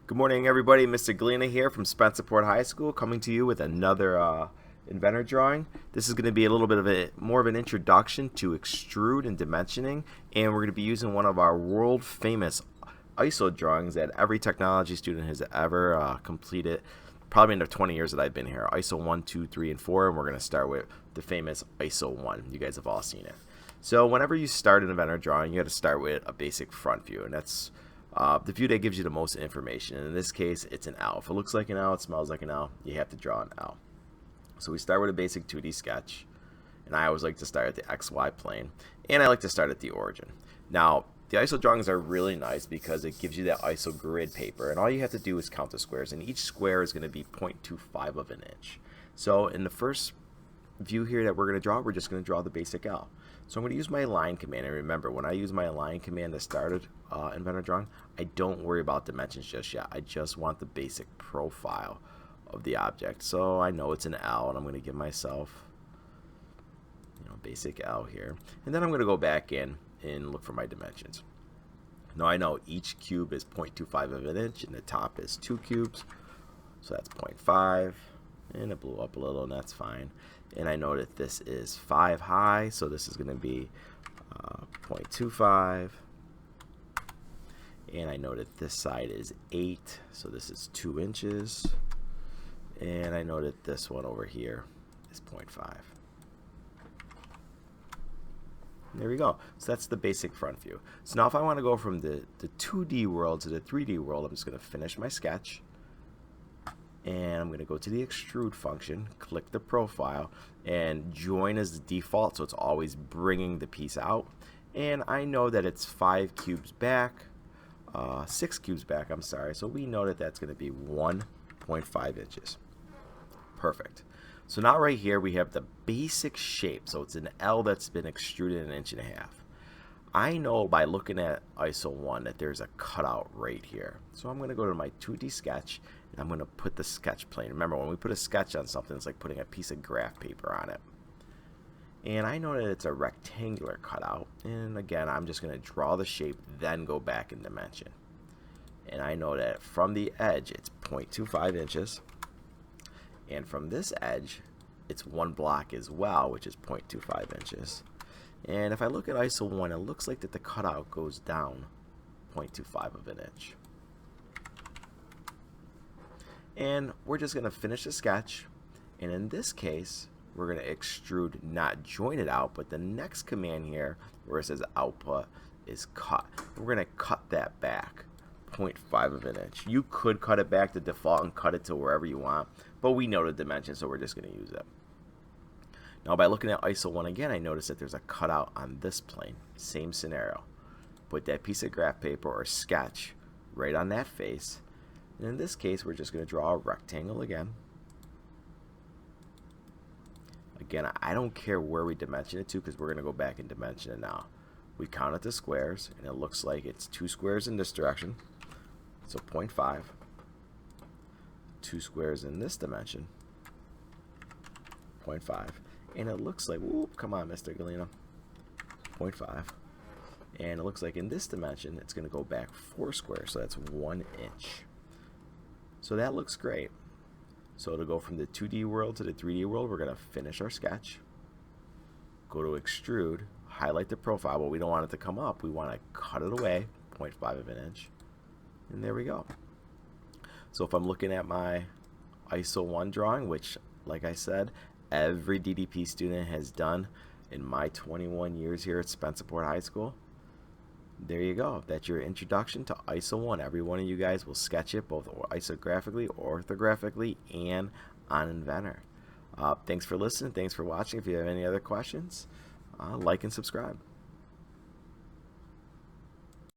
Good morning, everybody. Mr. Galena here from Spencerport High School, coming to you with another Inventor drawing. This is going to be a little bit of more of an introduction to extrude and dimensioning, and we're going to be using one of our world famous ISO drawings that every technology student has ever completed, probably in the 20 years that I've been here. ISO 1, 2, 3, and 4, and we're going to start with the famous ISO 1. You guys have all seen it. So whenever you start an Inventor drawing, you got to start with a basic front view, and that's the view that gives you the most information. And in this case, it's an L. If it looks like an L, it smells like an L, you have to draw an L. So we start with a basic 2D sketch, and I always like to start at the XY plane, and I like to start at the origin. Now, the ISO drawings are really nice because it gives you that ISO grid paper, and all you have to do is count the squares, and each square is going to be 0.25 of an inch. So in the first view here that we're going to draw, we're just going to draw the basic L. So I'm going to use my align command, and remember, when I use my align command to start Inventor drawing, I don't worry about dimensions just yet. I just want the basic profile of the object. So I know it's an L, and I'm going to give myself, basic L here, and then I'm going to go back in and look for my dimensions. Now I know each cube is 0.25 of an inch, and the top is 2 cubes, so that's 0.5, and it blew up a little, and that's fine. And I know that this is 5 high, so this is going to be 0.25. And I know that this side is 8, so this is 2 inches. And I know that this one over here is 0.5. There we go. So that's the basic front view. So now if I want to go from the 2D world to the 3D world, I'm just going to finish my sketch. And I'm going to go to the extrude function, click the profile, and join as the default, so it's always bringing the piece out. And I know that it's 5 cubes back, 6 cubes back, I'm sorry, so we know that that's going to be 1.5 inches. Perfect. So now right here we have the basic shape, so it's an L that's been extruded 1.5 inches. I know by looking at ISO 1 that there's a cutout right here. So I'm going to go to my 2D sketch, and I'm going to put the sketch plane. Remember, when we put a sketch on something, it's like putting a piece of graph paper on it. And I know that it's a rectangular cutout. And again, I'm just going to draw the shape, then go back in dimension. And I know that from the edge, it's 0.25 inches. And from this edge, it's 1 block as well, which is 0.25 inches. And if I look at ISO 1, it looks like that the cutout goes down 0.25 of an inch. And we're just going to finish the sketch. And in this case, we're going to extrude, not join it out, but the next command here, where it says output, is cut. We're going to cut that back 0.5 of an inch. You could cut it back to default and cut it to wherever you want, but we know the dimension, so we're just going to use it. Now by looking at ISO 1 again, I notice that there's a cutout on this plane. Same scenario. Put that piece of graph paper or sketch right on that face. And in this case, we're just going to draw a rectangle again. Again, I don't care where we dimension it to because we're going to go back and dimension it now. We counted the squares, and it looks like it's 2 squares in this direction, so 0.5. 2 squares in this dimension, 0.5. And it looks like, whoop, come on, Mr. Galena, 0.5. And it looks like in this dimension, it's going to go back 4 squares, so that's 1 inch. So that looks great. So to go from the 2D world to the 3D world, we're going to finish our sketch, go to extrude, highlight the profile, but we don't want it to come up. We want to cut it away, 0.5 of an inch. And there we go. So if I'm looking at my ISO 1 drawing, which, like I said, every DDP student has done in my 21 years here at Spencerport High School, there you go. That's your introduction to ISO 1. Every one of you guys will sketch it both isographically, orthographically, and on Inventor. Thanks for listening. Thanks for watching. If you have any other questions, like and subscribe.